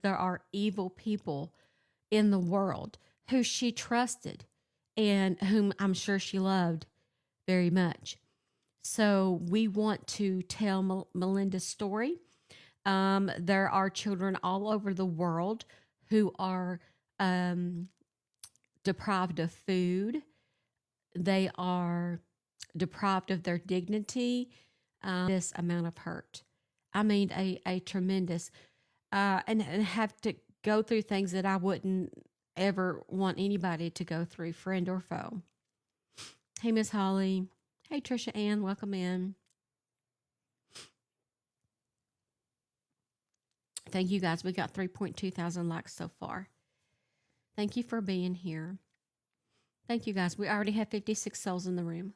there are evil people in the world who she trusted and whom I'm sure she loved very much. So we want to tell Melinda's story. There are children all over the world who are um, deprived of food. They are deprived of their dignity. This amount of hurt. I mean, a tremendous, and have to go through things that I wouldn't ever want anybody to go through, friend or foe. Hey, Miss Holly. Hey, Trisha Ann. Welcome in. Thank you guys. We got 3.2 thousand likes so far. Thank you for being here. Thank you guys. We already have 56 souls in the room.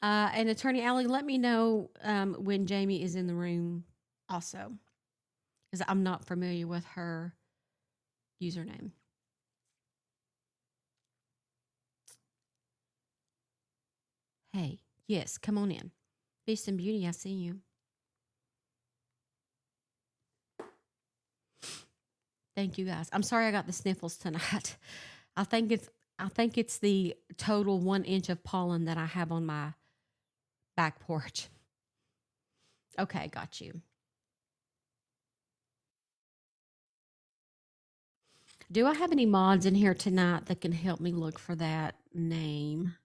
And Attorney Allie, let me know when Jamie is in the room also, because I'm not familiar with her username. Hey, yes, come on in. Beast and Beauty, I see you. Thank you guys. I'm sorry I got the sniffles tonight. I think it's the total 1 inch of pollen that I have on my back porch. Okay, got you. Do I have any mods in here tonight that can help me look for that name?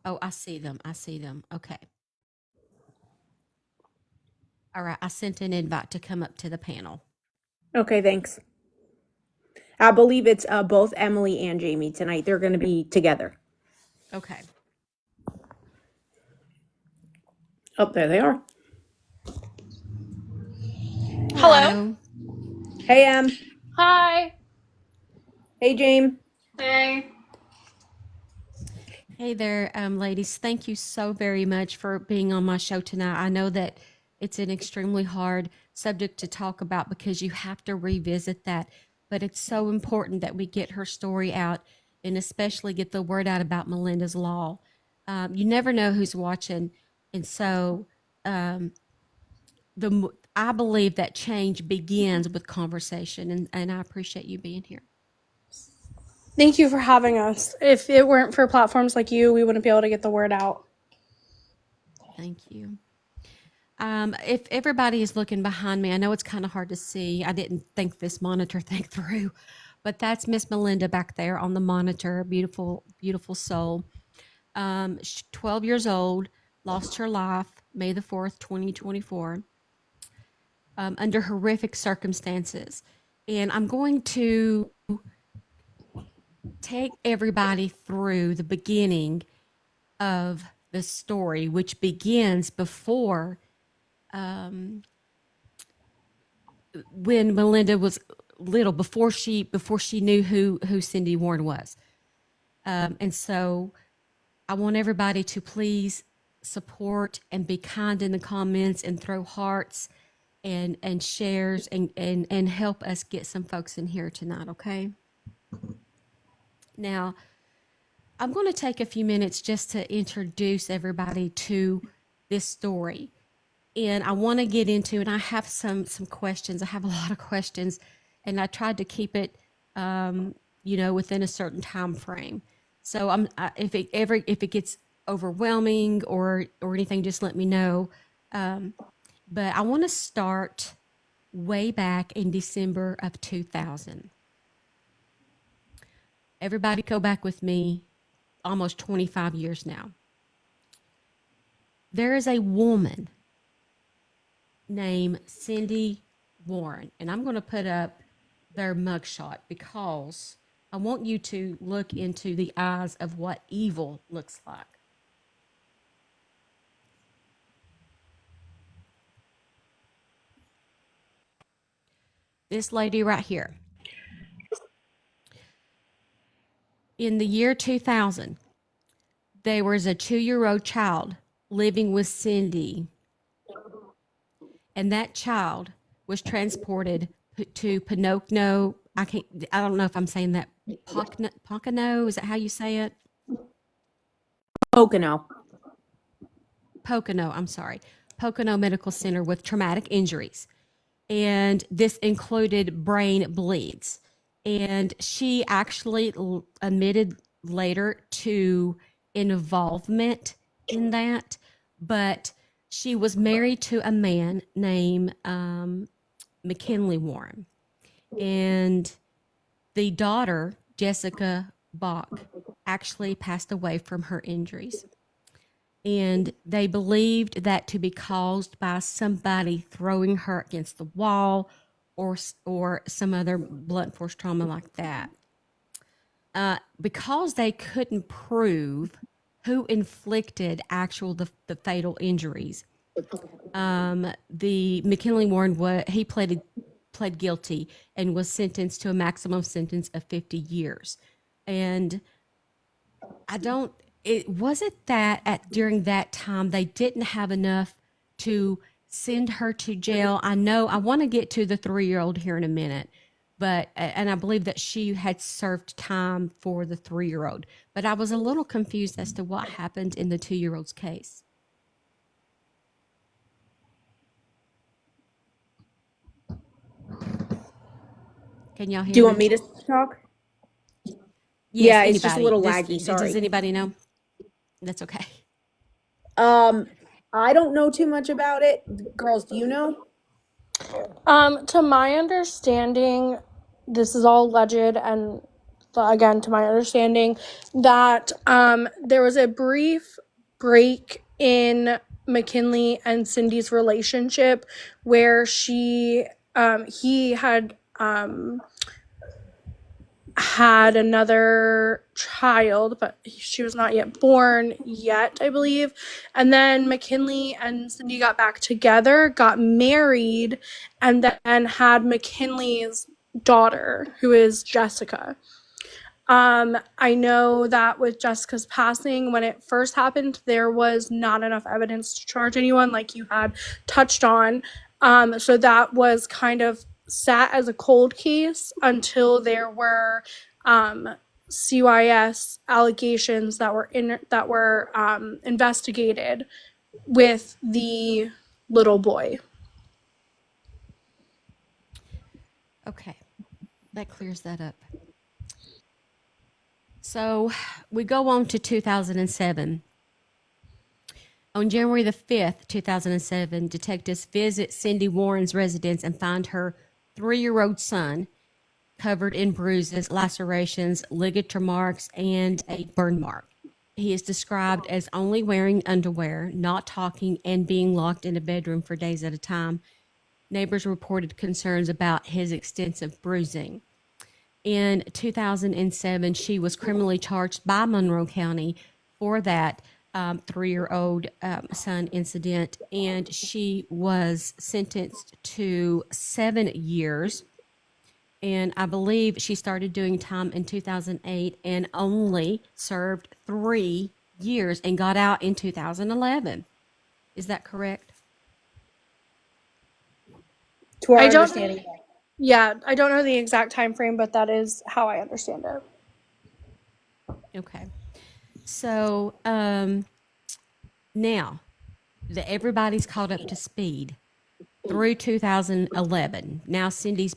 Oh, I see them. I see them. Okay. All right. I sent an invite to come up to the panel. Okay, thanks. I believe it's both Emily and Jamie tonight. They're going to be together. Okay. Oh, there they are. Hello. Hey, Em. Hi. Hey, James. Hey. Hey there, ladies. Thank you so very much for being on my show tonight. I know that it's an extremely hard subject to talk about because you have to revisit that, but it's so important that we get her story out and especially get the word out about Melinda's Law. You never know who's watching, and so I believe that change begins with conversation, and I appreciate you being here. Thank you for having us. If it weren't for platforms like you, we wouldn't be able to get the word out. Thank you. If everybody is looking behind me, I know it's kind of hard to see. I didn't think this monitor thing through, but that's Miss Melinda back there on the monitor. Beautiful, beautiful soul. 12 years old, lost her life May the 4th, 2024, under horrific circumstances. And I'm going to take everybody through the beginning of the story, which begins before when Melinda was little, before she knew who Cindy Warren was. And so I want everybody to please support and be kind in the comments and throw hearts and shares and help us get some folks in here tonight, okay? Now, I'm going to take a few minutes just to introduce everybody to this story. And I want to get into, and I have some questions. I have a lot of questions, and I tried to keep it, within a certain time frame. So if it gets overwhelming or anything, just let me know. But I want to start way back in December of 2000. Everybody go back with me, almost 25 years now. There is a woman named Cindy Warren, and I'm going to put up their mugshot because I want you to look into the eyes of what evil looks like. This lady right here. In the year 2000, there was a 2-year-old child living with Cindy, and that child was transported to Pinocchio. I don't know if I'm saying that. Pocono, is that how you say it? Pocono. Pocono, I'm sorry. Pocono Medical Center with traumatic injuries. And this included brain bleeds. And she actually admitted later to involvement in that, but she was married to a man named McKinley Warren. And the daughter, Jessica Bach, actually passed away from her injuries. And they believed that to be caused by somebody throwing her against the wall or some other blunt force trauma like that. Because they couldn't prove who inflicted the fatal injuries, the McKinley Warren he pled guilty and was sentenced to a maximum sentence of 50 years. And it wasn't that during that time they didn't have enough to send her to jail. I want to get to the 3-year-old here in a minute, and I believe that she had served time for the 3-year-old, but I was a little confused as to what happened in the 2-year-old's case. Can y'all hear Do you me? want me to talk? Yes, Yeah, anybody. it's just a little laggy. Sorry. Does anybody know? That's okay. I don't know too much about it. Girls, do you know? To my understanding, this is all alleged, and again, to my understanding, that there was a brief break in McKinley and Cindy's relationship where he had another child, but she was not yet born yet, I believe. And then McKinley and Cindy got back together, got married, and then had McKinley's daughter, who is Jessica. I know that with Jessica's passing, when it first happened, there was not enough evidence to charge anyone, like you had touched on. So that was kind of sat as a cold case until there were CYS allegations that were investigated with the little boy. Okay, that clears that up. So we go on to 2007. On January the 5th, 2007, detectives visit Cindy Warren's residence and find her 3-year-old son covered in bruises, lacerations, ligature marks, and a burn mark. He is described as only wearing underwear, not talking, and being locked in a bedroom for days at a time. Neighbors reported concerns about his extensive bruising. In 2007, she was criminally charged by Monroe County for that 3-year-old son incident, and she was sentenced to 7 years. And I believe she started doing time in 2008 and only served 3 years and got out in 2011. Is that correct? To our understanding. Yeah, I don't know the exact time frame, but that is how I understand it. Okay. So now that everybody's caught up to speed through 2011, now Cindy's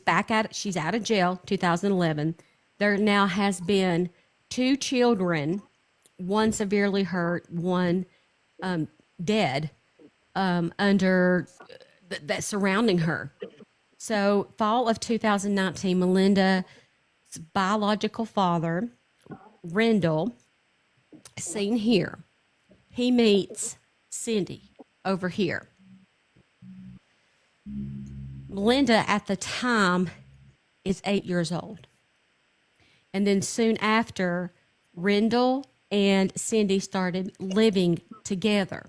she's out of jail, 2011. There now has been 2 children, one severely hurt, one dead, under that surrounding her. So fall of 2019, Malinda's biological father, Rendell, seen here. He meets Cindy over here. Malinda at the time is 8 years old. And then soon after, Rendell and Cindy started living together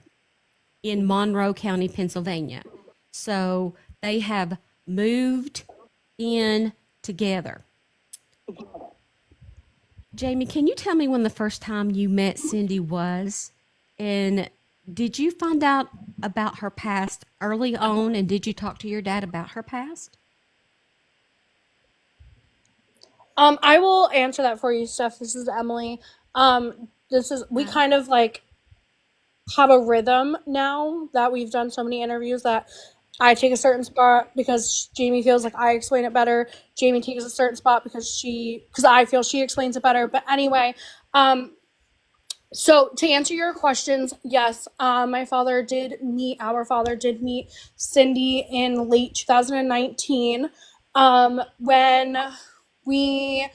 in Monroe County, Pennsylvania. So they have moved in together. Jamie, can you tell me when the first time you met Cindy was? And did you find out about her past early on? And did you talk to your dad about her past? I will answer that for you, Steph. This is Emily. We kind of have a rhythm now that we've done so many interviews that I take a certain spot because Jamie feels like I explain it better. Jamie takes a certain spot because I feel she explains it better. But anyway, so to answer your questions, yes, our father did meet Cindy in late 2019, when we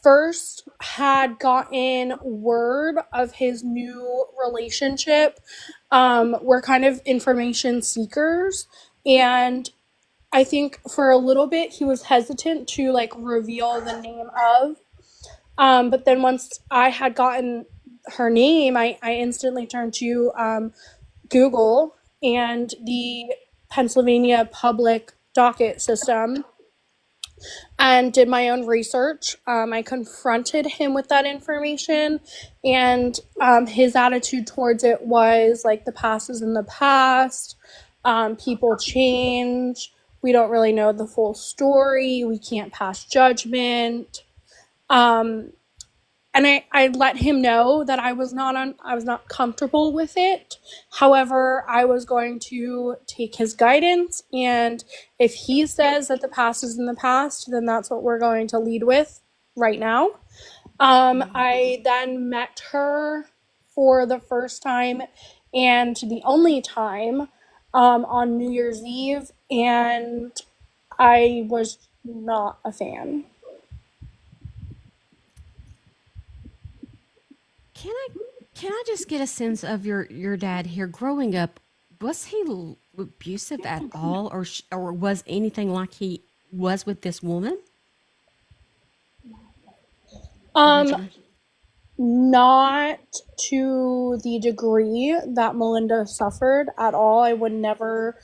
first had gotten word of his new relationship. We're kind of information seekers, and I think for a little bit he was hesitant to like reveal the name of. But then once I had gotten her name, I instantly turned to Google and the Pennsylvania public docket system and did my own research. I confronted him with that information, and his attitude towards it was like, the past is in the past, people change, we don't really know the full story, we can't pass judgment. And I let him know that I was not comfortable with it. However, I was going to take his guidance, and if he says that the past is in the past, then that's what we're going to lead with right now. I then met her for the first time and the only time on New Year's Eve, and I was not a fan. Can I just get a sense of your dad here growing up? Was he abusive at all, or was anything like he was with this woman? Um, Not to the degree that Malinda suffered at all. I would never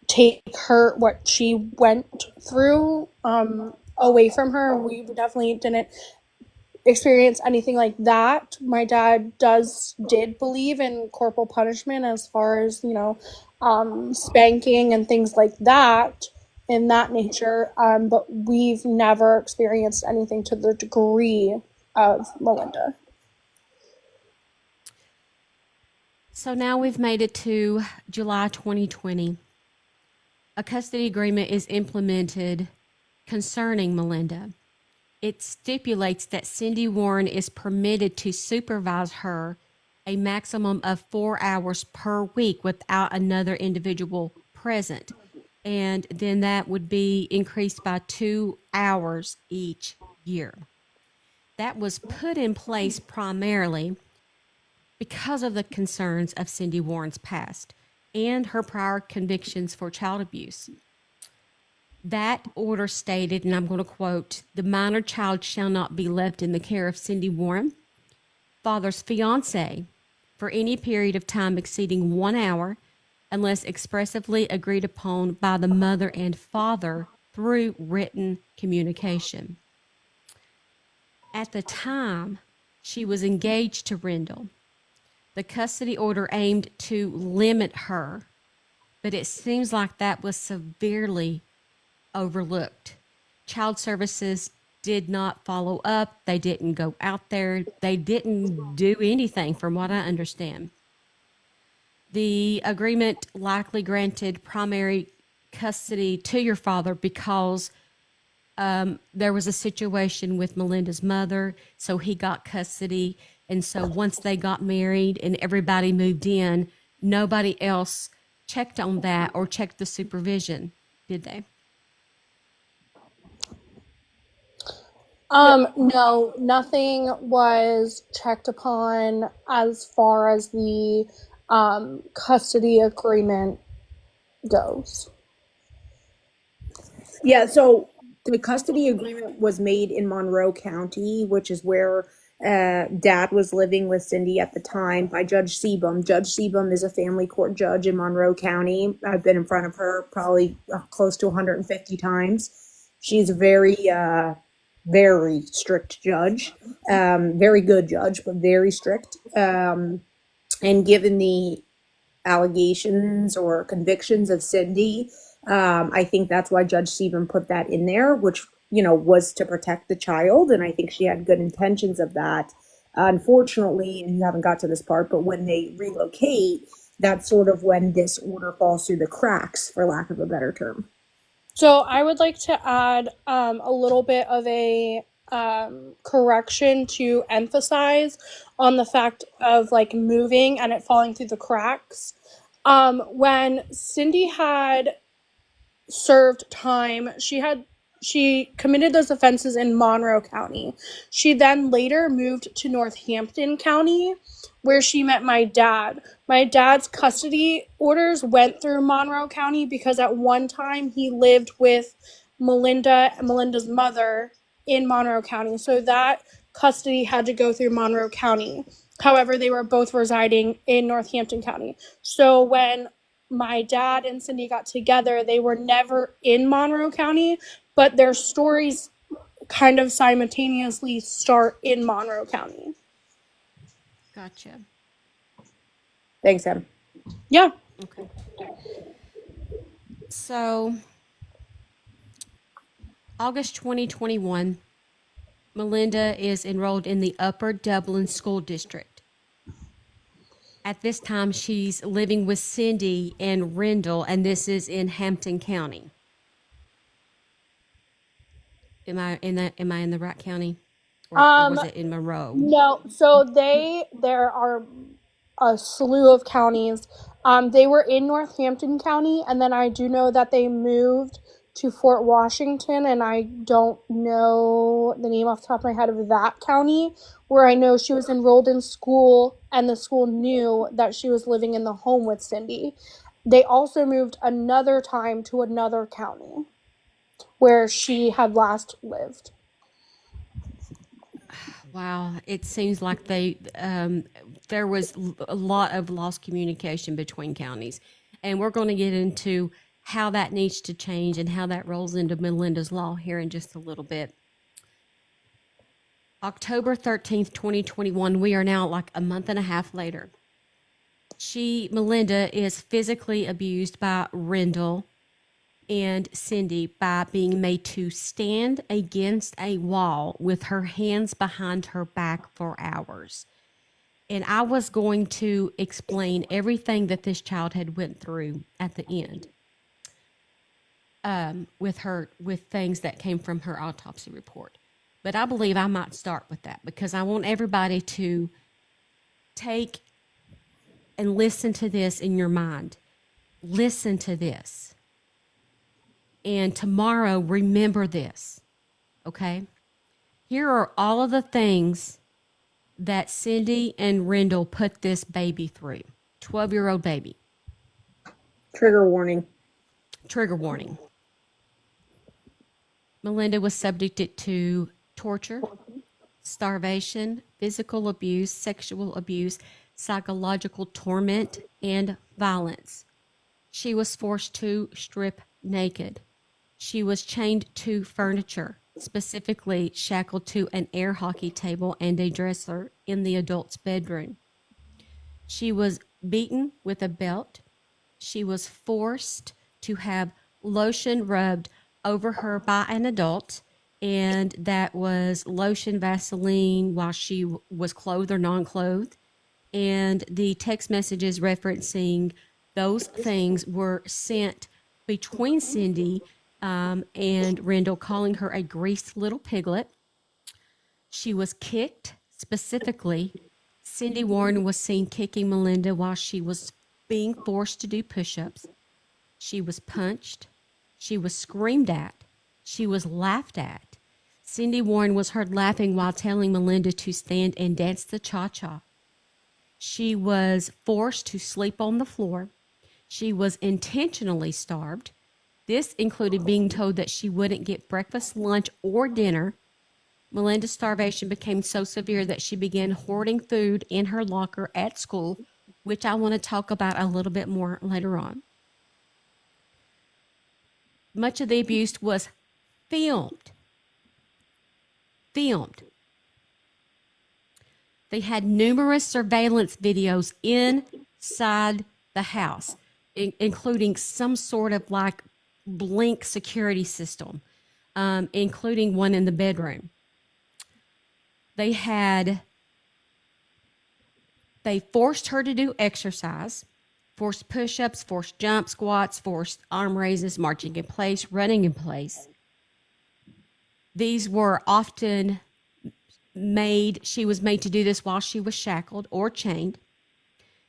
take her, what she went through, away from her. We definitely didn't experience anything like that. My dad did believe in corporal punishment as far as, spanking and things like that in that nature. But we've never experienced anything to the degree of Melinda. So now we've made it to July 2020. A custody agreement is implemented concerning Malinda. It stipulates that Cindy Warren is permitted to supervise her a maximum of 4 hours per week without another individual present. And then that would be increased by 2 hours each year. That was put in place primarily because of the concerns of Cindy Warren's past and her prior convictions for child abuse. That order stated, and I'm going to quote, "The minor child shall not be left in the care of Cindy Warren, father's fiancé, for any period of time exceeding 1 hour, unless expressively agreed upon by the mother and father through written communication." At the time she was engaged to Rendell, the custody order aimed to limit her, but it seems like that was severely overlooked. Child services did not follow up. They didn't go out there. They didn't do anything, from what I understand. The agreement likely granted primary custody to your father because there was a situation with Melinda's mother, so he got custody. And so once they got married and everybody moved in, nobody else checked on that or checked the supervision, did they? No, nothing was checked upon as far as the custody agreement goes. Yeah, so the custody agreement was made in Monroe County, which is where Dad was living with Cindy at the time, by Judge Sebum. Judge Sebum is a family court judge in Monroe County. I've been in front of her probably close to 150 times. She's a very strict judge, very good judge, but very strict. And given the allegations or convictions of Cindy, I think that's why Judge Sebum put that in there, which, was to protect the child. And I think she had good intentions of that. Unfortunately, and you haven't got to this part, but when they relocate, that's sort of when this order falls through the cracks, for lack of a better term. So I would like to add a little bit of a correction to emphasize on the fact of like moving and it falling through the cracks. When Cindy had served time, she committed those offenses in Monroe County. She then later moved to Northampton County, where she met my dad. My dad's custody orders went through Monroe County because at one time he lived with Melinda's mother in Monroe County. So that custody had to go through Monroe County. However, they were both residing in Northampton County. So when my dad and Cindy got together, they were never in Monroe County, but their stories kind of simultaneously start in Monroe County. Gotcha. Thanks, Em. Yeah. Okay. So, August 2021, Malinda is enrolled in the Upper Dublin School District. At this time, she's living with Cindy and Rendell, and this is in Hampton County. Am I in the right county, or was it in Monroe? No. So there are a slew of counties. They were in Northampton County, and then I do know that they moved to Fort Washington, and I don't know the name off the top of my head of that county, where I know she was enrolled in school, and the school knew that she was living in the home with Cindy. They also moved another time to another county where she had last lived. Wow, it seems like there was a lot of lost communication between counties, and we're going to get into how that needs to change and how that rolls into Malinda's law here in just a little bit. October 13th, 2021, we are now like a month and a half later. Malinda is physically abused by Rendell and Cindy by being made to stand against a wall with her hands behind her back for hours. And I was going to explain everything that this child had went through at the end. With things that came from her autopsy report. But I believe I might start with that because I want everybody to take and listen to this in your mind. Listen to this. And tomorrow, remember this. Okay? Here are all of the things that Cindy and Rendell put this baby through. 12-year-old baby. Trigger warning. Trigger warning. Malinda was subjected to torture, starvation, physical abuse, sexual abuse, psychological torment, and violence. She was forced to strip naked. She was chained to furniture, specifically shackled to an air hockey table and a dresser in the adult's bedroom. She was beaten with a belt. She was forced to have lotion rubbed over her by an adult, and that was lotion, Vaseline, while she was clothed or non-clothed. And the text messages referencing those things were sent between Cindy and Rendell, calling her a greased little piglet. She was kicked. Specifically, Cindy Warren was seen kicking Malinda while she was being forced to do push-ups. She was punched. She was screamed at. She was laughed at. Cindy Warren was heard laughing while telling Malinda to stand and dance the cha-cha. She was forced to sleep on the floor. She was intentionally starved. This included being told that she wouldn't get breakfast, lunch, or dinner. Malinda's starvation became so severe that she began hoarding food in her locker at school, which I want to talk about a little bit more later on. Much of the abuse was filmed. They had numerous surveillance videos inside the house, including some sort of like blink security system, including one in the bedroom. They had They forced her to do exercise, forced push-ups, forced jump squats, forced arm raises, marching in place, running in place. These were often she was made to do this while she was shackled or chained.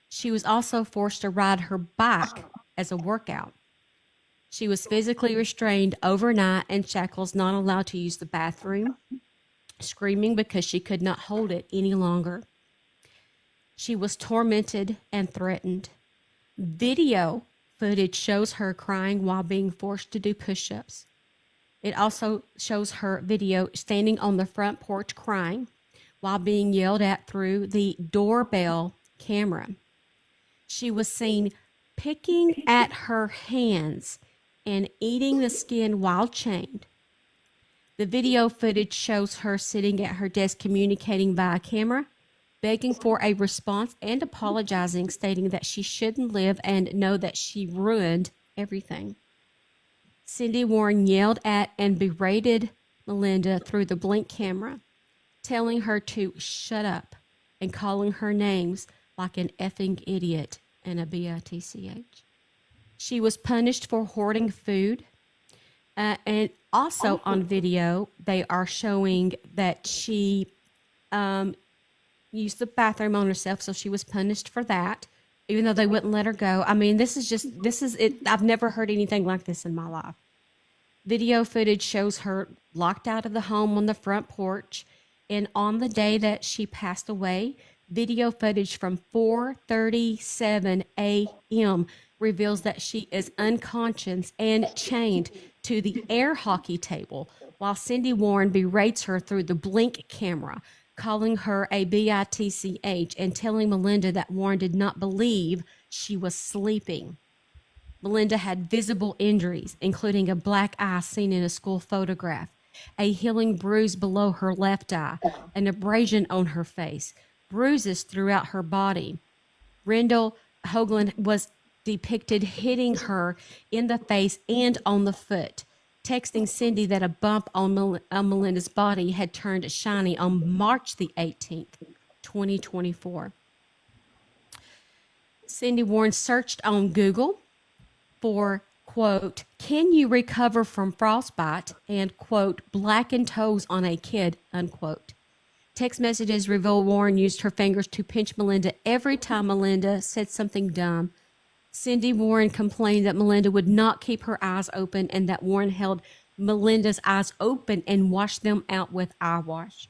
She was also forced to ride her bike as a workout. She was physically restrained overnight in shackles, not allowed to use the bathroom, screaming because she could not hold it any longer. She was tormented and threatened. Video footage shows her crying while being forced to do push-ups. It also shows her video standing on the front porch crying while being yelled at through the doorbell camera. She was seen picking at her hands and eating the skin while chained. The video footage shows her sitting at her desk communicating via camera, begging for a response and apologizing, stating that she shouldn't live and know that she ruined everything. Cindy Warren yelled at and berated Malinda through the blink camera, telling her to shut up and calling her names like an effing idiot and a bitch. She was punished for hoarding food. And also on video, they are showing that she used the bathroom on herself, so she was punished for that, even though they wouldn't let her go. I mean, this is it. I've never heard anything like this in my life. Video footage shows her locked out of the home on the front porch, and on the day that she passed away, video footage from 4:37 a.m. reveals that she is unconscious and chained to the air hockey table while Cindy Warren berates her through the blink camera, calling her a bitch and telling Malinda that Warren did not believe she was sleeping. Malinda had visible injuries, including a black eye seen in a school photograph, a healing bruise below her left eye, an abrasion on her face, bruises throughout her body. Malinda Hoagland was depicted hitting her in the face and on the foot, texting Cindy that a bump on Malinda's body had turned shiny on March the 18th, 2024. Cindy Warren searched on Google for, quote, "Can you recover from frostbite?" and, quote, "blackened toes on a kid," unquote. Text messages reveal Warren used her fingers to pinch Malinda every time Malinda said something dumb. Cindy Warren complained that Malinda would not keep her eyes open and that Warren held Malinda's eyes open and washed them out with eye wash.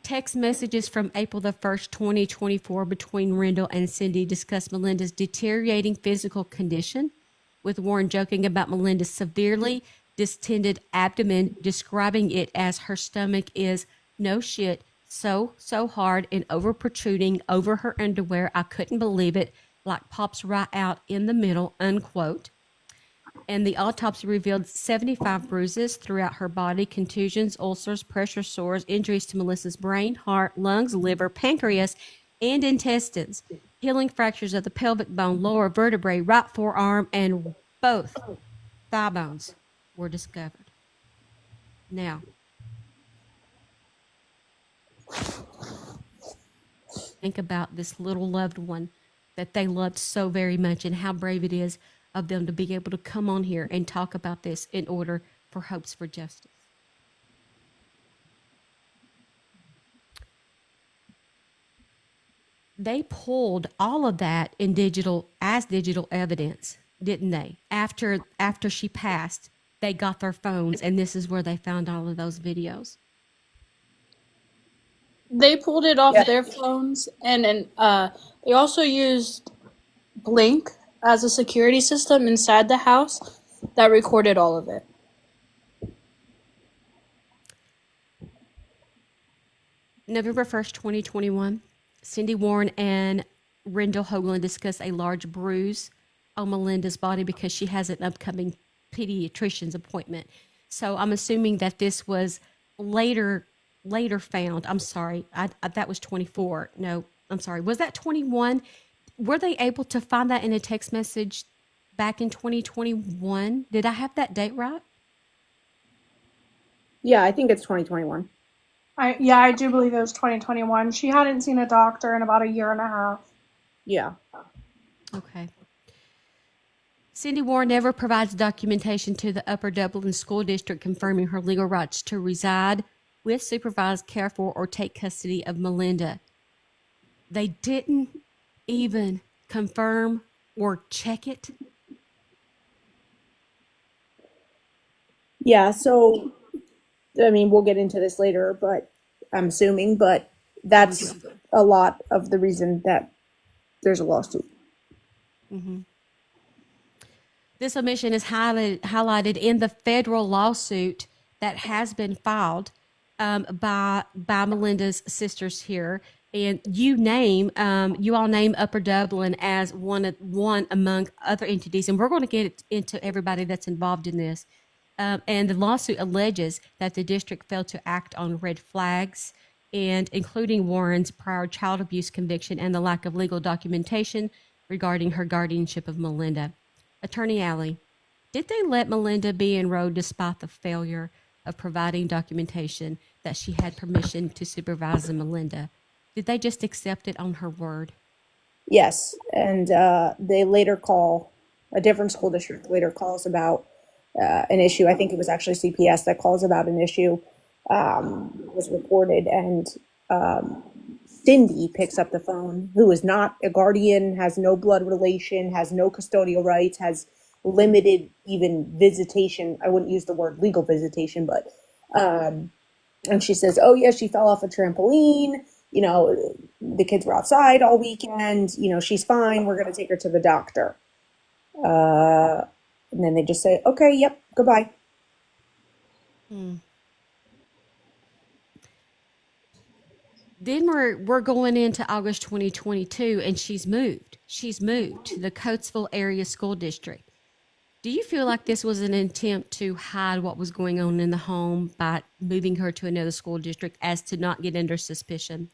Text messages from April the 1st, 2024 between Rendell and Cindy discuss Malinda's deteriorating physical condition, with Warren joking about Malinda's severely distended abdomen, describing it as her stomach is no shit, so hard and over protruding over her underwear. I couldn't believe it, like pops right out in the middle, unquote. And the autopsy revealed 75 bruises throughout her body, contusions, ulcers, pressure sores, injuries to Melissa's brain, heart, lungs, liver, pancreas, and intestines, healing fractures of the pelvic bone, lower vertebrae, right forearm, and both thigh bones were discovered. Now, think about this little loved one that they loved so very much and how brave it is of them to be able to come on here and talk about this in order for hopes for justice. They pulled all of that in digital evidence, didn't they? After she passed, they got their phones, and this is where they found all of those videos. They pulled it off their phones, and they also used Blink as a security system inside the house that recorded all of it. November 1st, 2021, Cindy Warren and Malinda Hoagland discuss a large bruise on Malinda's body because she has an upcoming pediatrician's appointment. So I'm assuming that this was later found. I'm sorry, that was 24. No, I'm sorry. Was that 21? Were they able to find that in a text message back in 2021? Did I have that date right? Yeah, I think it's 2021. I do believe it was 2021. She hadn't seen a doctor in about a year and a half. Yeah. Okay. Cindy Warren never provides documentation to the Upper Dublin School District confirming her legal rights to reside with, supervise, care for, or take custody of Malinda. They didn't even confirm or check it. Yeah, so I mean, we'll get into this later, but I'm assuming, but that's a lot of the reason that there's a lawsuit. This omission is highlighted in the federal lawsuit that has been filed by Melinda's sisters here, and you all name Upper Dublin as one among other entities, and we're going to get into everybody that's involved in this. And the lawsuit alleges that the district failed to act on red flags, and including Warren's prior child abuse conviction and the lack of legal documentation regarding her guardianship of Malinda. Attorney Alley, did they let Malinda be enrolled despite the failure of providing documentation that she had permission to supervise Malinda? Did they just accept it on her word? Yes, and they later call, a different school district later calls about an issue. I think it was actually CPS that calls about an issue, was reported, and Cindy picks up the phone, who is not a guardian, has no blood relation, has no custodial rights, has limited even visitation. I wouldn't use the word legal visitation, but and she says, "Oh yeah, she fell off a trampoline. You know, the kids were outside all weekend. You know, she's fine. We're gonna take her to the doctor." And then they just say, "Okay, yep, goodbye." Then we're going into August 2022, and she's moved. She's moved to the Coatesville area school district. Do you feel like this was an attempt to hide what was going on in the home by moving her to another school district as to not get under suspicion?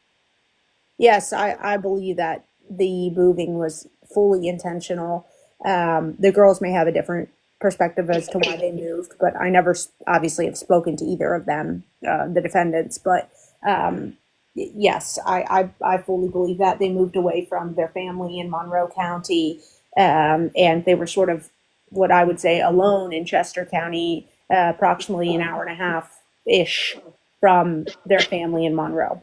Yes, I believe that the moving was fully intentional. The girls may have a different perspective as to why they moved, but I never obviously have spoken to either of them, the defendants. But yes, I fully believe that they moved away from their family in Monroe County, and they were sort of what I would say alone in Chester County, approximately an hour and a half ish from their family in Monroe.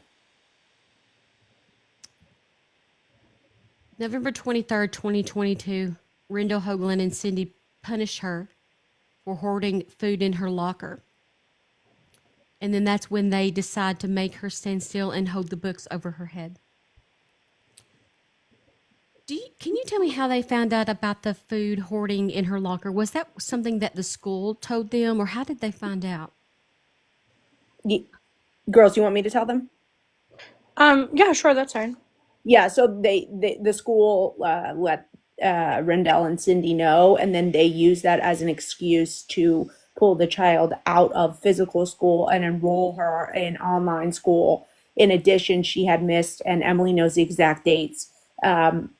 November 23rd, 2022, Malinda Hoagland and Cindy punish her for hoarding food in her locker. And then that's when they decide to make her stand still and hold the books over her head. Can you tell me how they found out about the food hoarding in her locker? Was that something that the school told them, or how did they find out? Girls, you want me to tell them? Yeah, sure, that's fine. Yeah, so the school let Rendell and Cindy know, and then they use that as an excuse to pull the child out of physical school and enroll her in online school. In addition, she had missed, and Emily knows the exact dates,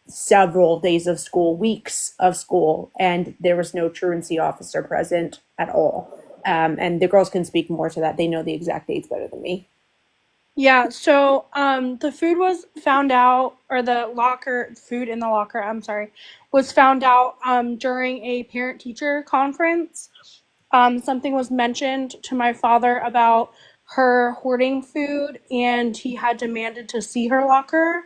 several days of school, weeks of school, and there was no truancy officer present at all. And the girls can speak more to that. They know the exact dates better than me. Yeah, so the food was found out, or the food in the locker, I'm sorry, was found out during a parent-teacher conference. Something was mentioned to my father about her hoarding food, and he had demanded to see her locker.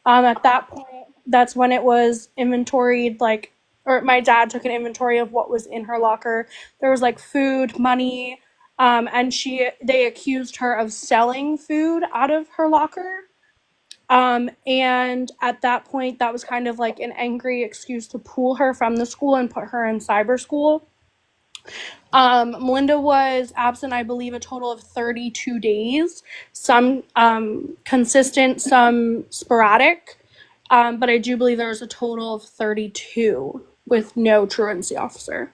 At that point, that's when it was inventoried, or my dad took an inventory of what was in her locker. There was food, money, and they accused her of selling food out of her locker. And at that point, that was kind of like an angry excuse to pull her from the school and put her in cyber school. Malinda was absent, I believe, a total of 32 days, some consistent, some sporadic, but I do believe there was a total of 32 with no truancy officer.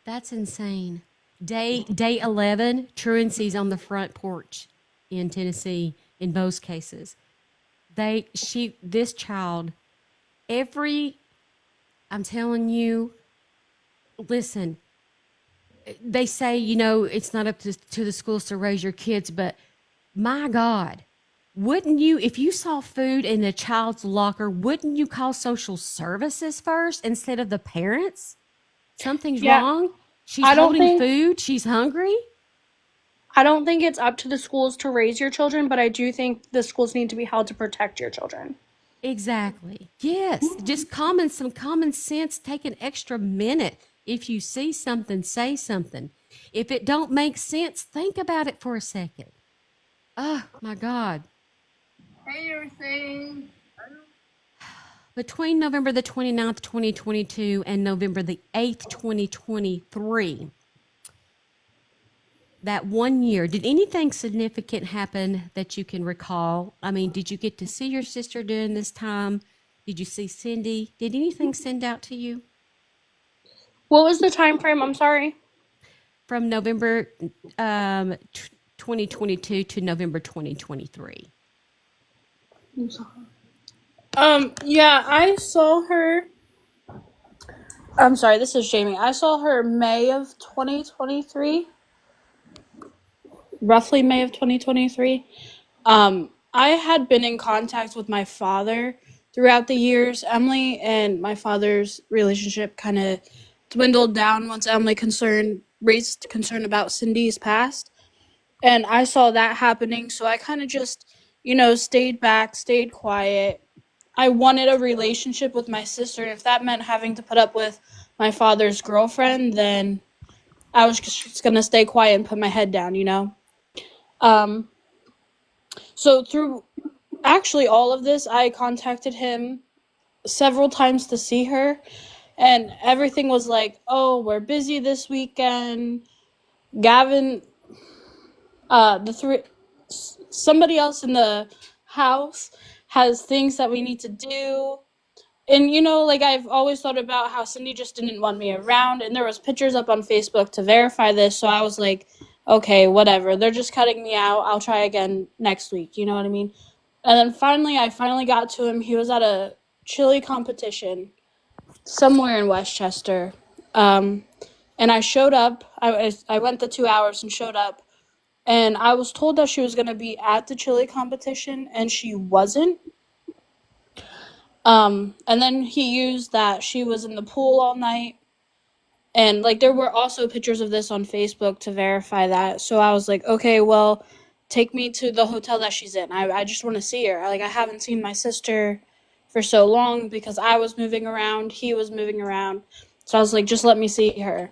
That's insane. Day 11, truancy's on the front porch in Tennessee in both cases. This child, I'm telling you, listen, they say, you know, it's not up to the schools to raise your kids, but my God, wouldn't you, if you saw food in a child's locker, wouldn't you call social services first instead of the parents? Something's Yeah, wrong. She's I don't holding think food. She's hungry. I don't think it's up to the schools to raise your children, but I do think the schools need to be held to protect your children. Exactly. Yes. Just some common sense. Take an extra minute. If you see something, say something. If it don't make sense, think about it for a second. Oh my God. Between November the 29th, 2022 and November the 8th, 2023, that 1 year, did anything significant happen that you can recall? I mean, did you get to see your sister during this time? Did you see Cindy? Did anything send out to you? What was the time frame? I'm sorry. From November 2022 to November 2023. Yeah, I saw her. I'm sorry, this is Jamie. I saw her May of 2023, roughly May of 2023. I had been in contact with my father throughout the years. Emily and my father's relationship kind of dwindled down once Emily raised concern about Cindy's past. And I saw that happening, so I kind of just, stayed back, stayed quiet. I wanted a relationship with my sister, and if that meant having to put up with my father's girlfriend, then I was just gonna stay quiet and put my head down. Um, so through actually all of this, I contacted him several times to see her, and everything was like, "Oh, we're busy this weekend." Gavin, the three, somebody else in the house has things that we need to do. And like I've always thought about how Cindy just didn't want me around, and there was pictures up on Facebook to verify this, so I was like, okay, whatever. They're just cutting me out. I'll try again next week. You know what I mean? And then I finally got to him. He was at a chili competition somewhere in Westchester. And I showed up. I went the 2 hours and showed up. And I was told that she was going to be at the chili competition, and she wasn't. And then he used that she was in the pool all night. And like there were also pictures of this on Facebook to verify that. So I was like, okay, well, take me to the hotel that she's in. I just want to see her. I haven't seen my sister for so long because I was moving around, he was moving around. So I was like, just let me see her.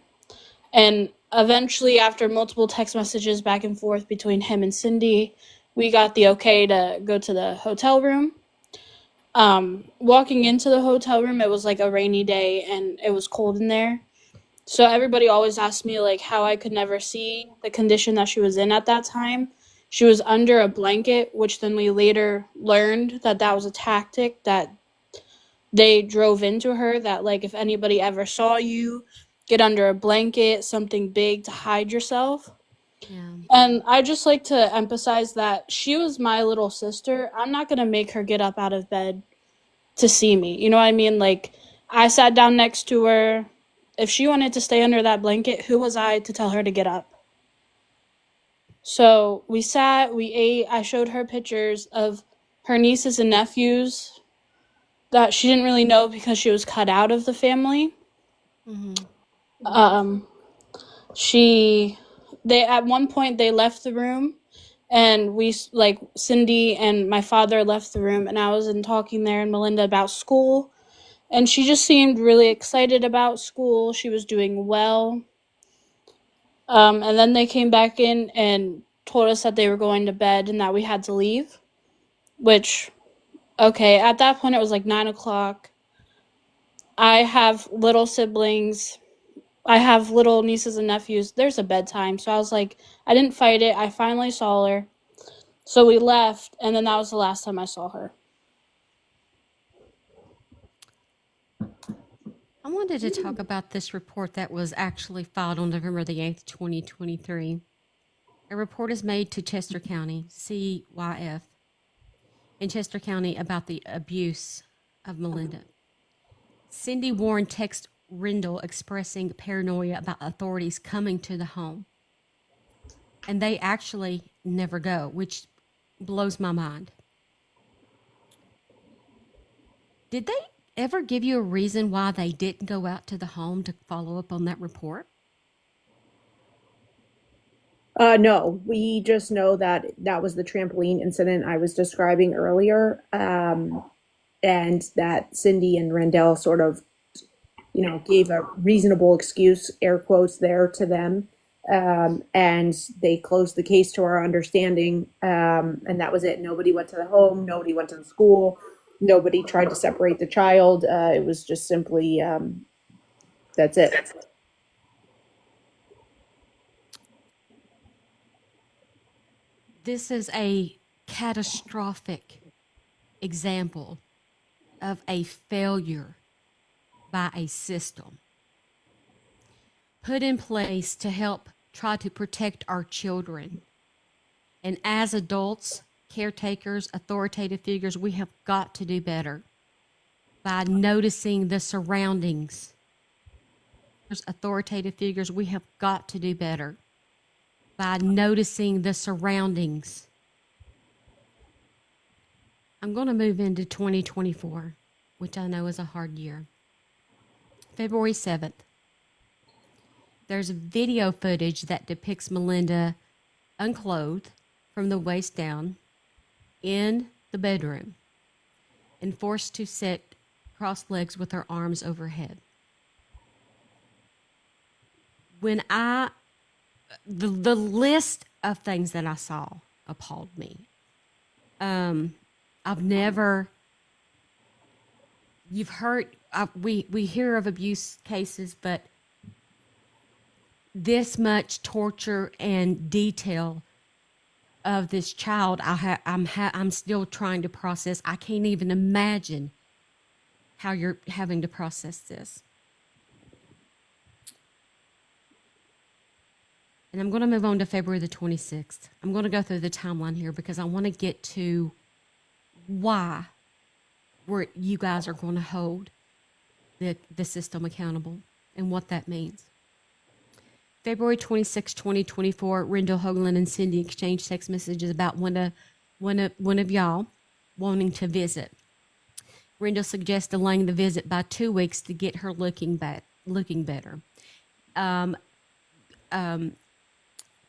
And eventually, after multiple text messages back and forth between him and Cindy, we got the okay to go to the hotel room. Walking into the hotel room, it was like a rainy day and it was cold in there. So everybody always asked me like how I could never see the condition that she was in at that time. She was under a blanket, which then we later learned that was a tactic that they drove into her, that like if anybody ever saw you get under a blanket, something big to hide yourself. Yeah. And I just like to emphasize that she was my little sister. I'm not going to make her get up out of bed to see me. You know what I mean? Like, I sat down next to her. If she wanted to stay under that blanket, who was I to tell her to get up? So we sat, we ate. I showed her pictures of her nieces and nephews that she didn't really know because she was cut out of the family. Mm-hmm. They at one point they left the room, and we like Cindy and my father left the room, and I was talking there and Malinda about school, and she just seemed really excited about school. She was doing well. And then they came back in and told us that they were going to bed and that we had to leave, which, okay, at that point it was like 9 o'clock. I have little siblings. I have little nieces and nephews. There's a bedtime. So I was like, I didn't fight it. I finally saw her. So we left, and then that was the last time I saw her. I wanted to talk about this report that was actually filed on November the 8th, 2023. A report is made to Chester County, CYF, in Chester County about the abuse of Malinda. Cindy Warren texts Rendell expressing paranoia about authorities coming to the home. And they actually never go, which blows my mind. Did they ever give you a reason why they didn't go out to the home to follow up on that report? No, we just know that that was the trampoline incident I was describing earlier, and that Cindy and Rendell sort of, gave a reasonable excuse, air quotes there, to them, and they closed the case to our understanding, and that was it. Nobody went to the home, nobody went to the school, nobody tried to separate the child. It was just simply, that's it. This is a catastrophic example of a failure by a system put in place to help try to protect our children. And as adults, caretakers, authoritative figures, we have got to do better by noticing the surroundings. As authoritative figures, we have got to do better by noticing the surroundings. I'm going to move into 2024, which I know is a hard year. February 7th. There's video footage that depicts Malinda unclothed from the waist down in the bedroom and forced to sit crossed legs with her arms overhead. When the list of things that I saw appalled me. I've never, you've heard, we hear of abuse cases, but this much torture and detail of this child, I'm still trying to process. I can't even imagine how you're having to process this. And I'm going to move on to February the 26th. I'm going to go through the timeline here because I want to get to why you guys are going to hold the system accountable and what that means. February 26, 2024, Malinda Hoagland and Cindy exchanged text messages about one of y'all wanting to visit. Rendell suggests delaying the visit by 2 weeks to get her looking better.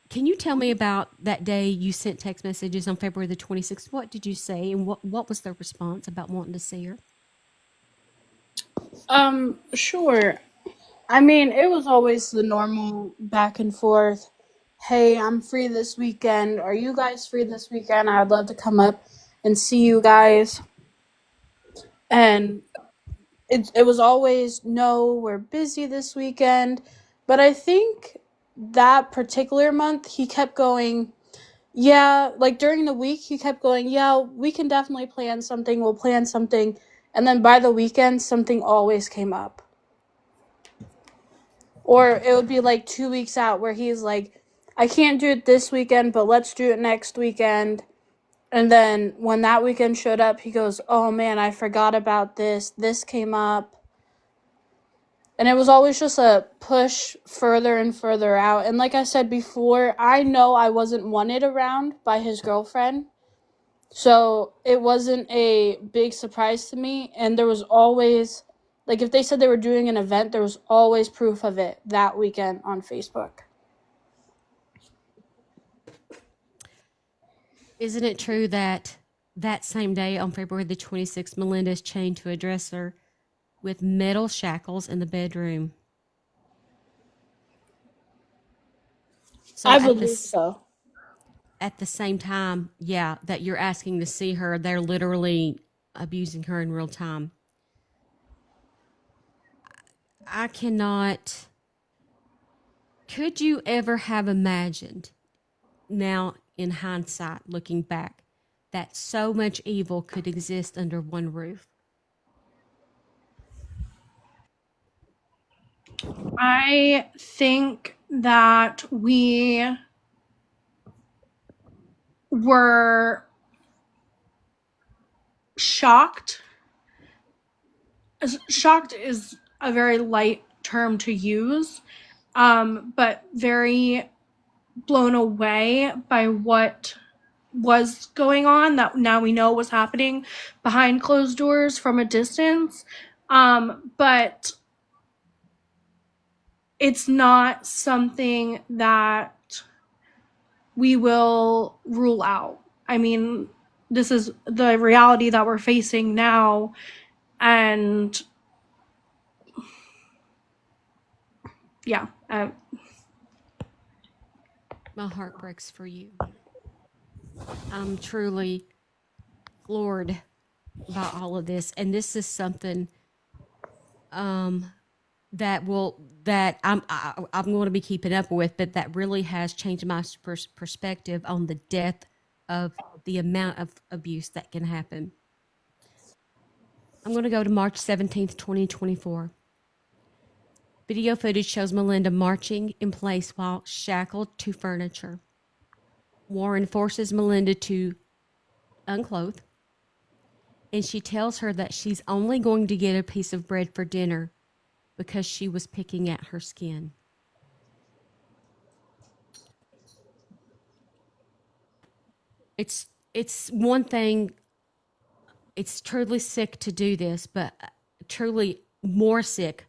Can you tell me about that day you sent text messages on February the 26th? What did you say, and what was their response about wanting to see her? Sure. I mean, it was always the normal back and forth. Hey, I'm free this weekend. Are you guys free this weekend? I'd love to come up and see you guys. And it was always, no, we're busy this weekend. But I think that particular month, he kept going, yeah, like during the week, he kept going, yeah, we can definitely plan something. We'll plan something. And then by the weekend, something always came up. Or it would be like 2 weeks out where he's like, I can't do it this weekend, but let's do it next weekend. And then when that weekend showed up, he goes, oh man, I forgot about this. This came up. And it was always just a push further and further out. And like I said before, I know I wasn't wanted around by his girlfriend. So it wasn't a big surprise to me. And there was always, like if they said they were doing an event, there was always proof of it that weekend on Facebook. Isn't it true that same day on February the 26th, Malinda is chained to a dresser with metal shackles in the bedroom? So I believe so. At the same time, yeah, that you're asking to see her, they're literally abusing her in real time. I cannot. Could you ever have imagined, now in hindsight, looking back, that so much evil could exist under one roof? I think that we were shocked. Shocked is a very light term to use, but very blown away by what was going on that now we know was happening behind closed doors from a distance. But it's not something that we will rule out. I mean, this is the reality that we're facing now, and yeah, My heart breaks for you. I'm truly floored by all of this, and this is something that I'm going to be keeping up with, but that really has changed my perspective on the depth of the amount of abuse that can happen. I'm going to go to March 17th, 2024. Video footage shows Malinda marching in place while shackled to furniture. Warren forces Malinda to unclothe, and she tells her that she's only going to get a piece of bread for dinner because she was picking at her skin. It's one thing, it's truly sick to do this, but truly more sick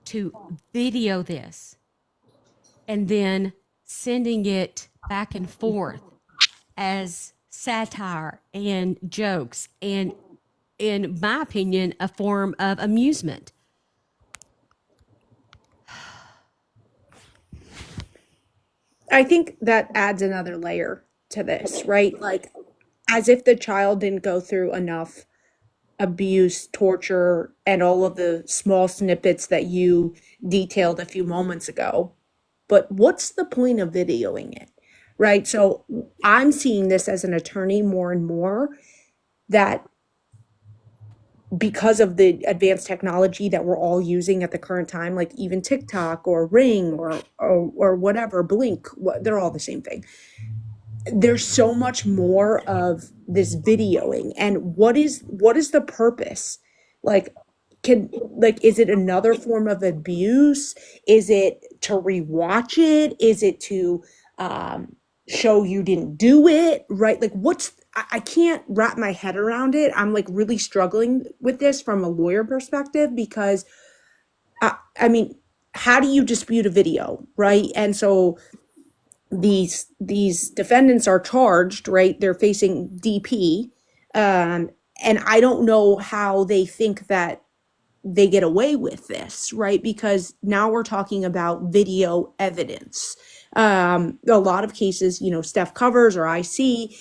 to video this and then sending it back and forth as satire and jokes and, in my opinion, a form of amusement. I think that adds another layer to this, right? Like, as if the child didn't go through enough abuse, torture, and all of the small snippets that you detailed a few moments ago. But what's the point of videoing it, right? So I'm seeing this as an attorney more and more, that because of the advanced technology that we're all using at the current time, like even TikTok or Ring or whatever, Blink, they're all the same thing. There's so much more of this videoing, and what is the purpose? Like, is it another form of abuse? Is it to rewatch it? Is it to show you didn't do it right? Like, I can't wrap my head around it. I'm like really struggling with this from a lawyer perspective, because I mean, how do you dispute a video, right? And so these defendants are charged, right? They're facing DP, and I don't know how they think that they get away with this, right? Because now we're talking about video evidence. A lot of cases, Steph covers or IC,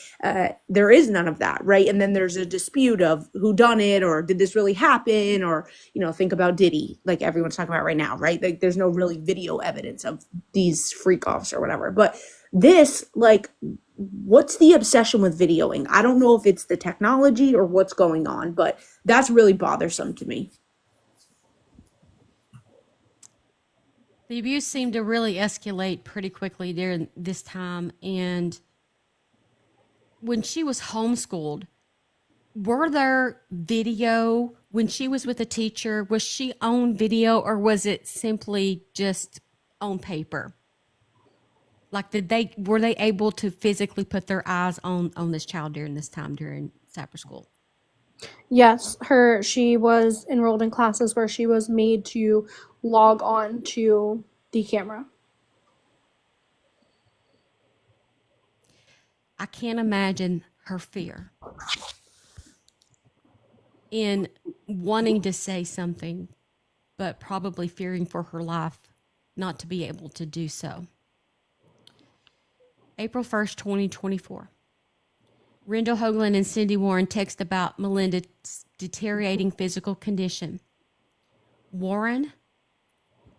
there is none of that, right? And then there's a dispute of who done it, or did this really happen, or think about Diddy, like everyone's talking about right now, right? Like, there's no really video evidence of these freak offs or whatever. But this, like, what's the obsession with videoing? I don't know if it's the technology or what's going on, but that's really bothersome to me. The abuse seemed to really escalate pretty quickly during this time. And when she was homeschooled, were there video when she was with a teacher? Was she on video, or was it simply just on paper? Like, were they able to physically put their eyes on this child during this time during Cyber School? Yes, she was enrolled in classes where she was made to log on to the camera. I can't imagine her fear in wanting to say something, but probably fearing for her life not to be able to do so. April 1st, 2024. Malinda Hoagland and Cindy Warren text about Malinda's deteriorating physical condition. Warren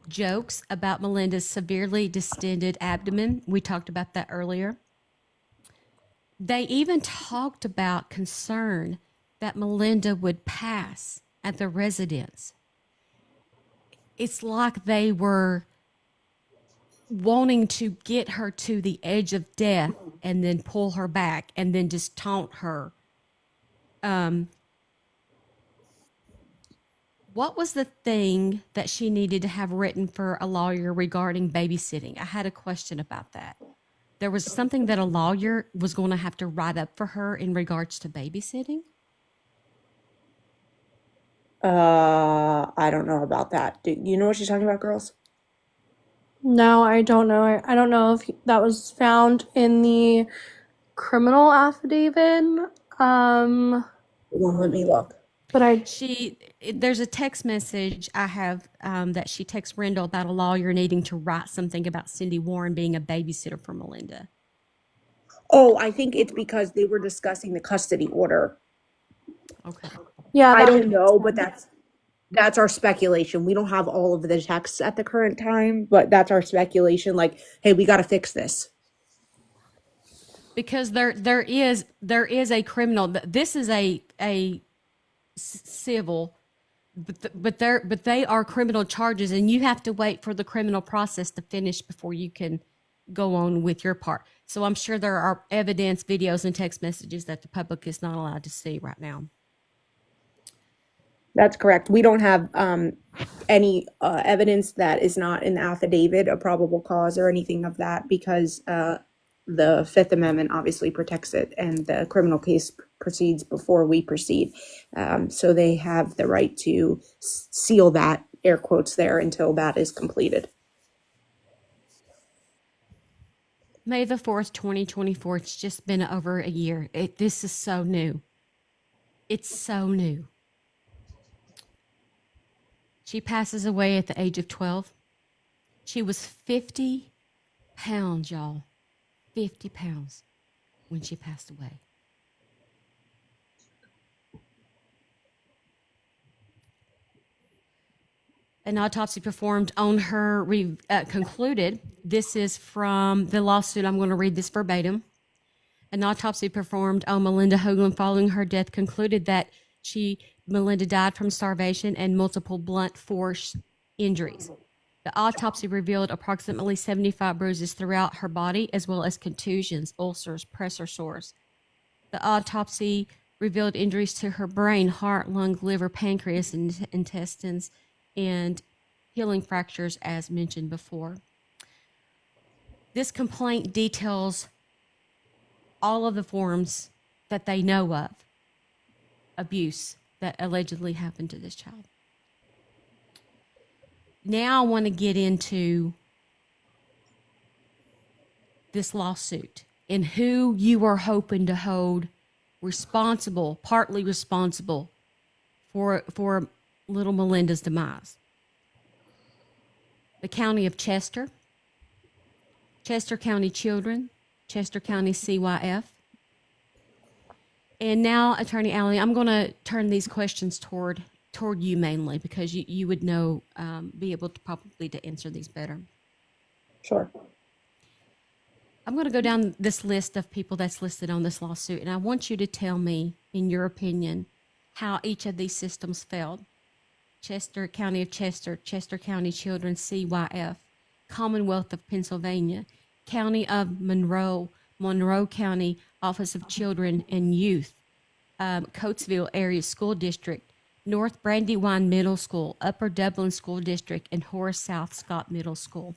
jokes about Malinda's severely distended abdomen. We talked about that earlier. They even talked about concern that Malinda would pass at the residence. It's like they were wanting to get her to the edge of death and then pull her back and then just taunt her. What was the thing that she needed to have written for a lawyer regarding babysitting? I had a question about that. There was something that a lawyer was going to have to write up for her in regards to babysitting. I don't know about that. Do you know what she's talking about, girls? No, I don't know. I don't know if that was found in the criminal affidavit. Well, let me look. But There's a text message I have that she texts Rendell about a lawyer needing to write something about Cindy Warren being a babysitter for Malinda. Oh, I think it's because they were discussing the custody order. Okay. yeah, I that don't would know, but that's our speculation. We don't have all of the texts at the current time, but that's our speculation. Like, hey, we got to fix this. Because there is a criminal. This is a civil, but they are criminal charges, and you have to wait for the criminal process to finish before you can go on with your part. So I'm sure there are evidence, videos, and text messages that the public is not allowed to see right now. That's correct. We don't have any evidence that is not in the affidavit, a probable cause or anything of that, because the Fifth Amendment obviously protects it, and the criminal case proceeds before we proceed. So they have the right to seal that, air quotes there, until that is completed. May the 4th, 2024. It's just been over a year. This is so new. It's so new. She passes away at the age of 12. She was 50 pounds, y'all. 50 pounds when she passed away. An autopsy performed on her concluded. This is from the lawsuit. I'm going to read this verbatim. An autopsy performed on Malinda Hoagland following her death concluded that Malinda died from starvation and multiple blunt force injuries. The autopsy revealed approximately 75 bruises throughout her body, as well as contusions, ulcers, pressure sores. The autopsy revealed injuries to her brain, heart, lung, liver, pancreas, and intestines, and healing fractures, as mentioned before. This complaint details all of the forms that they know of abuse that allegedly happened to this child. Now I want to get into this lawsuit and who you are hoping to hold responsible, partly responsible for little Malinda's demise. The County of Chester, Chester County Children, Chester County CYF. And now, Attorney Alley, I'm going to turn these questions toward you mainly, because you would know, be able to probably to answer these better. Sure. I'm going to go down this list of people that's listed on this lawsuit, and I want you to tell me, in your opinion, how each of these systems failed. Chester County of Chester, Chester County Children CYF, Commonwealth of Pennsylvania, County of Monroe, Monroe County Office of Children and Youth, Coatesville Area School District, North Brandywine Middle School, Upper Dublin School District, and Horace South Scott Middle School.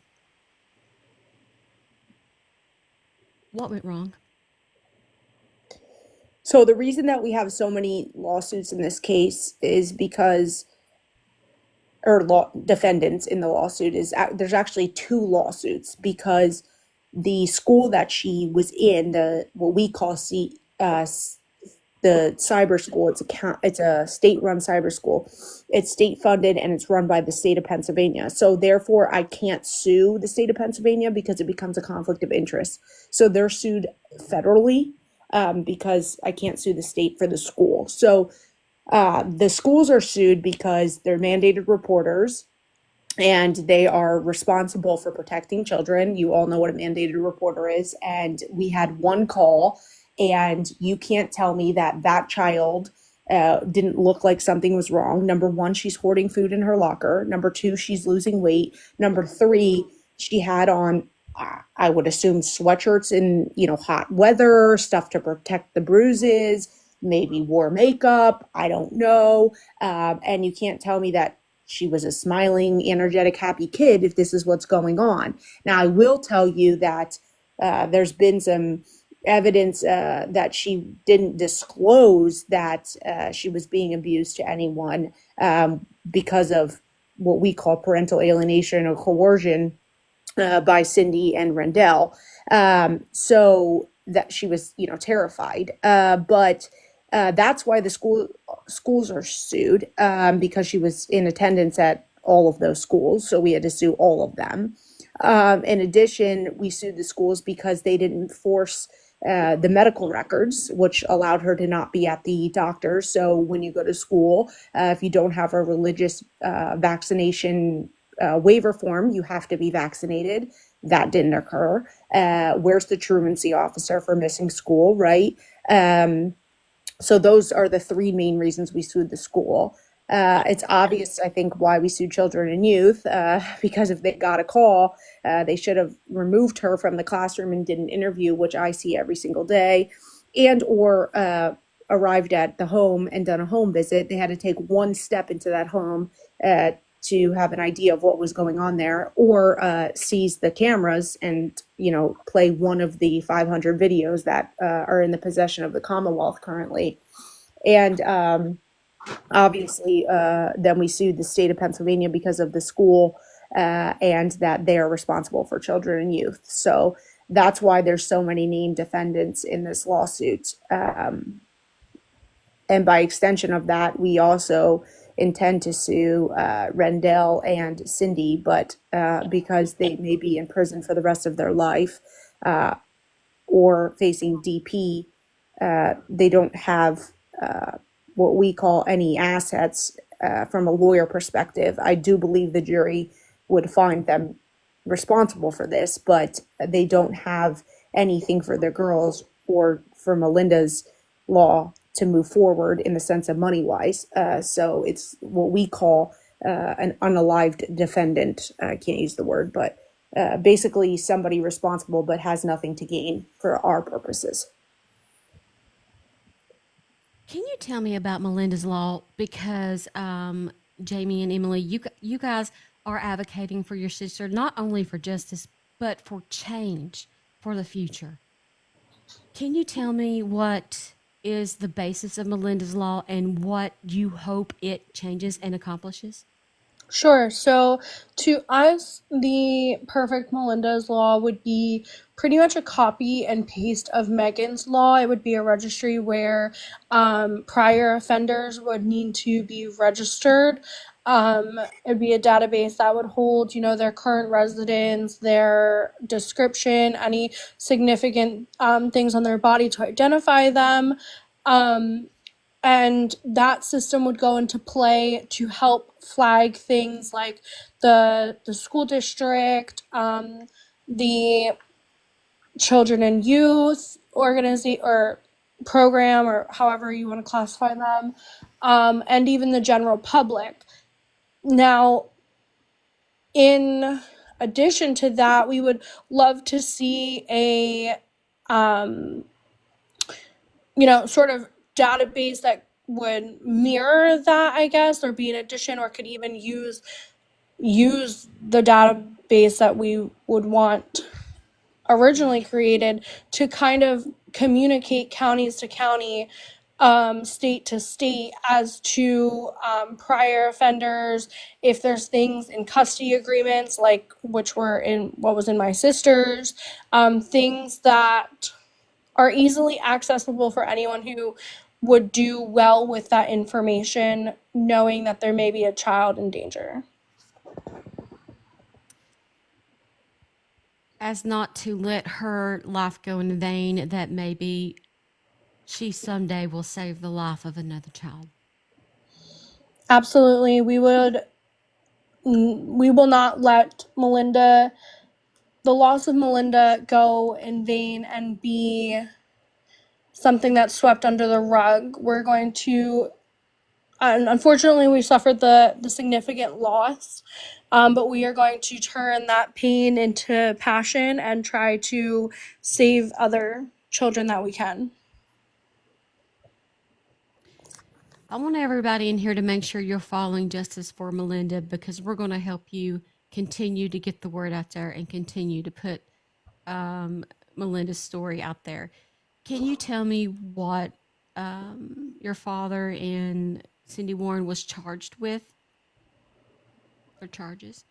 What went wrong? So the reason that we have so many lawsuits in this case is because, defendants in the lawsuit, is there's actually two lawsuits, because the school that she was in, what we call the cyber school, it's a state-run cyber school. It's state-funded and it's run by the state of Pennsylvania. So therefore, I can't sue the state of Pennsylvania because it becomes a conflict of interest. So they're sued federally because I can't sue the state for the school. So the schools are sued because they're mandated reporters and they are responsible for protecting children. You all know what a mandated reporter is. And we had one call, and you can't tell me that child didn't look like something was wrong. Number one, she's hoarding food in her locker. Number two, she's losing weight. Number three, she had on, I would assume, sweatshirts in hot weather, stuff to protect the bruises. maybe wore makeup. I don't know. And you can't tell me that she was a smiling, energetic, happy kid if this is what's going on. Now, I will tell you that there's been some evidence that she didn't disclose that she was being abused to anyone because of what we call parental alienation or coercion by Cindy and Rendell. So that she was, terrified. But that's why the schools are sued because she was in attendance at all of those schools. So we had to sue all of them. In addition, we sued the schools because they didn't force the medical records, which allowed her to not be at the doctor. So when you go to school, if you don't have a religious vaccination waiver form, you have to be vaccinated. That didn't occur. Where's the truancy officer for missing school, right? So those are the three main reasons we sued the school. It's obvious, I think, why we sued children and youth, because if they got a call, they should have removed her from the classroom and did an interview, which I see every single day, and or arrived at the home and done a home visit. They had to take one step into that home to have an idea of what was going on there, or seize the cameras and, play one of the 500 videos that are in the possession of the Commonwealth currently. And obviously, then we sued the state of Pennsylvania because of the school and that they are responsible for children and youth. So that's why there's so many named defendants in this lawsuit. And by extension of that, we also intend to sue Rendell and Cindy, but because they may be in prison for the rest of their life or facing DP, they don't have what we call any assets from a lawyer perspective. I do believe the jury would find them responsible for this, but they don't have anything for their girls or for Malinda's law to move forward in the sense of money wise. So it's what we call an unalived defendant. I can't use the word, but basically somebody responsible but has nothing to gain for our purposes. Can you tell me about Malinda's law? Because Jamie and Emily, you guys are advocating for your sister, not only for justice, but for change for the future. Can you tell me what is the basis of Malinda's law and what you hope it changes and accomplishes? Sure. So to us, the perfect Melinda's law would be pretty much a copy and paste of Megan's law. It would be a registry where prior offenders would need to be registered. It'd be a database that would hold, their current residence, their description, any significant things on their body to identify them. And that system would go into play to help flag things like the school district, the children and youth organization or program, or however you want to classify them, and even the general public. Now, in addition to that, we would love to see a sort of database that would mirror that, I guess, or be an addition, or could even use the database that we would want originally created to kind of communicate counties to county, state to state as to prior offenders, if there's things in custody agreements, like what was in my sister's, things that are easily accessible for anyone who would do well with that information, knowing that there may be a child in danger. As not to let her life go in vain, that maybe she someday will save the life of another child. Absolutely. We will not let the loss of Malinda go in vain and be something that's swept under the rug. We're going to, unfortunately, we suffered the significant loss, but we are going to turn that pain into passion and try to save other children that we can. I want everybody in here to make sure you're following Justice for Malinda, because we're going to help you continue to get the word out there and continue to put Malinda's story out there. Can you tell me what your father and Cindy Warren was charged with for charges?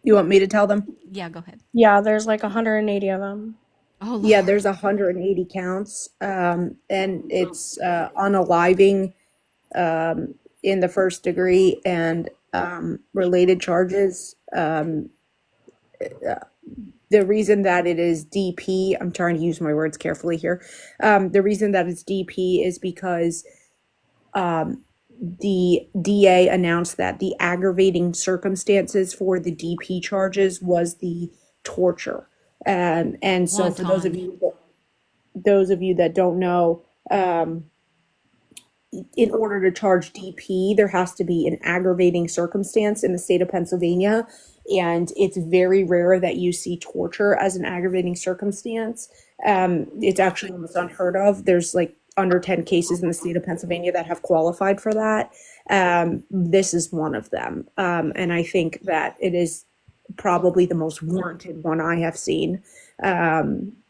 You want me to tell them? Yeah, go ahead. Yeah, there's like 180 of them. Oh, Lord. Yeah, there's 180 counts, and it's unaliving in the first degree and related charges. The reason that it is DP, I'm trying to use my words carefully here. The reason that it's DP is because the DA announced that the aggravating circumstances for the DP charges was the torture. And so One for time. those of you that don't know, in order to charge DP, there has to be an aggravating circumstance in the state of Pennsylvania. And it's very rare that you see torture as an aggravating circumstance. It's actually almost unheard of. There's like under 10 cases in the state of Pennsylvania that have qualified for that. This is one of them. And I think that it is probably the most warranted one I have seen.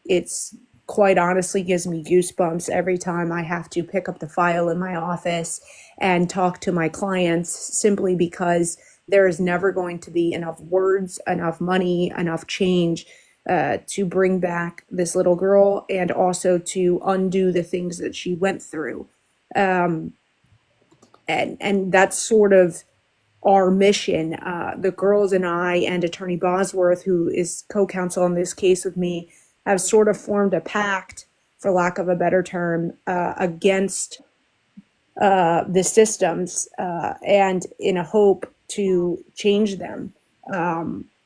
It's quite honestly gives me goosebumps every time I have to pick up the file in my office and talk to my clients, simply because there is never going to be enough words, enough money, enough change to bring back this little girl, and also to undo the things that she went through. And that's sort of our mission. The girls and I and Attorney Bosworth, who is co-counsel on this case with me, have sort of formed a pact, for lack of a better term, against the systems and in a hope to change them.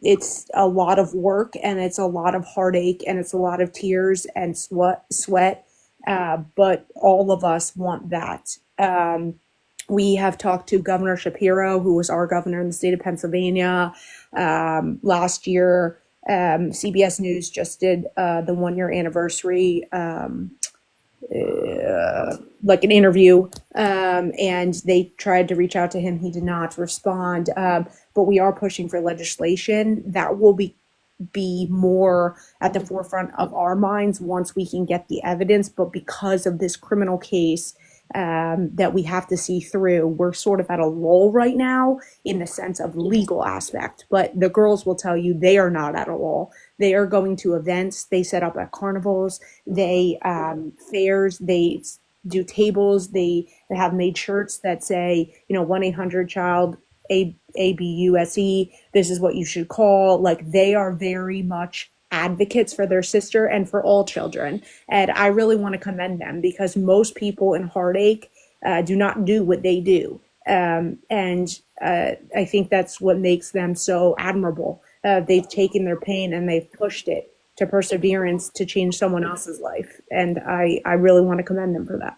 It's a lot of work, and it's a lot of heartache, and it's a lot of tears and sweat, but all of us want that. We have talked to Governor Shapiro, who was our governor in the state of Pennsylvania last year. CBS News just did the 1 year anniversary, like an interview, and they tried to reach out to him. He did not respond. But we are pushing for legislation that will be more at the forefront of our minds once we can get the evidence. But because of this criminal case that we have to see through, we're sort of at a lull right now in the sense of legal aspect. But the girls will tell you they are not at a lull. They are going to events. They set up at carnivals. They fairs. They do tables. They have made shirts that say, 1-800-CHILD ABUSE. This is what you should call. Like, they are very much advocates for their sister and for all children. And I really want to commend them, because most people in heartache do not do what they do. And I think that's what makes them so admirable. They've taken their pain and they've pushed it to perseverance to change someone else's life. And I really want to commend them for that.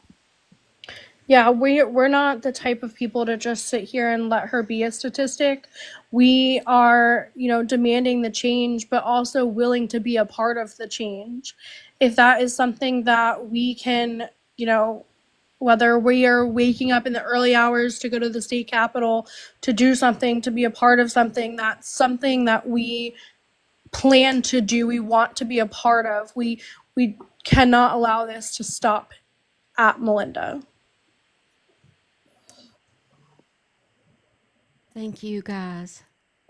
Yeah, we're not the type of people to just sit here and let her be a statistic. We are, demanding the change, but also willing to be a part of the change. If that is something that we can, whether we are waking up in the early hours to go to the state capitol to do something, to be a part of something, that's something that we plan to do, we want to be a part of. We cannot allow this to stop at Malinda. Thank you guys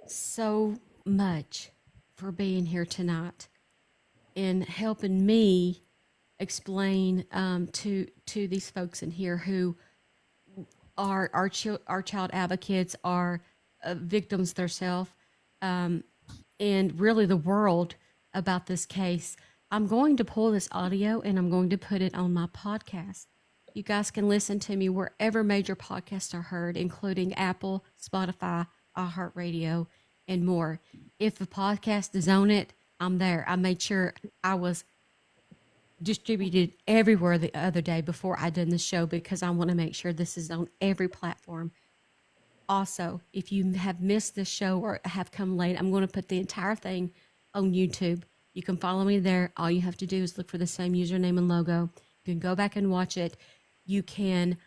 so much for being here tonight and helping me explain to these folks in here who are our child advocates, are victims themselves, and really the world about this case. I'm going to pull this audio and I'm going to put it on my podcast. You guys can listen to me wherever major podcasts are heard, including Apple, Spotify, iHeartRadio, and more. If the podcast is on it, I'm there. I made sure I was distributed everywhere the other day before I done the show, because I want to make sure this is on every platform. Also, if you have missed this show or have come late, I'm going to put the entire thing on YouTube. You can follow me there. All you have to do is look for the same username and logo. You can go back and watch it. You can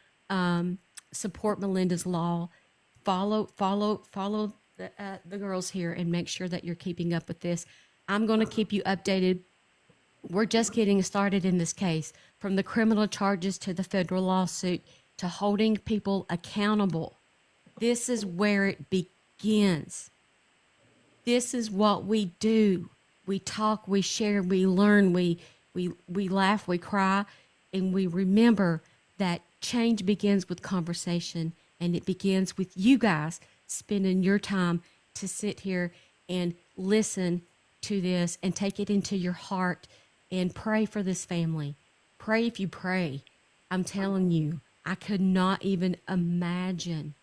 support Malinda's law. Follow the girls here and make sure that you're keeping up with this. I'm going to keep you updated. We're just getting started in this case, from the criminal charges to the federal lawsuit to holding people accountable. This is where it begins. This is what we do. We talk, we share, we learn, we laugh, we cry, and we remember that change begins with conversation, and it begins with you guys spending your time to sit here and listen to this and take it into your heart and pray for this family. Pray if you pray. I'm telling you, I could not even imagine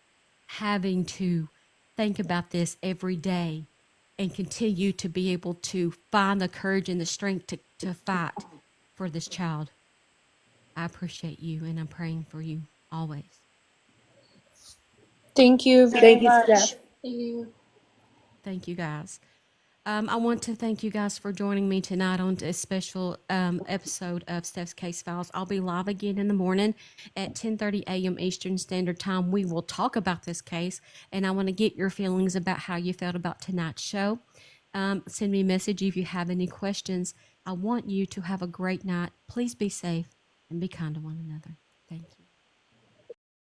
having to think about this every day and continue to be able to find the courage and the strength to fight for this child. I appreciate you, and I'm praying for you always. Thank you very Thank you, much. Steph. Thank you. Thank you, guys. I want to thank you guys for joining me tonight on a special episode of Steph's Case Files. I'll be live again in the morning at 10:30 a.m. Eastern Standard Time. We will talk about this case, and I want to get your feelings about how you felt about tonight's show. Send me a message if you have any questions. I want you to have a great night. Please be safe and be kind to one another. Thank you.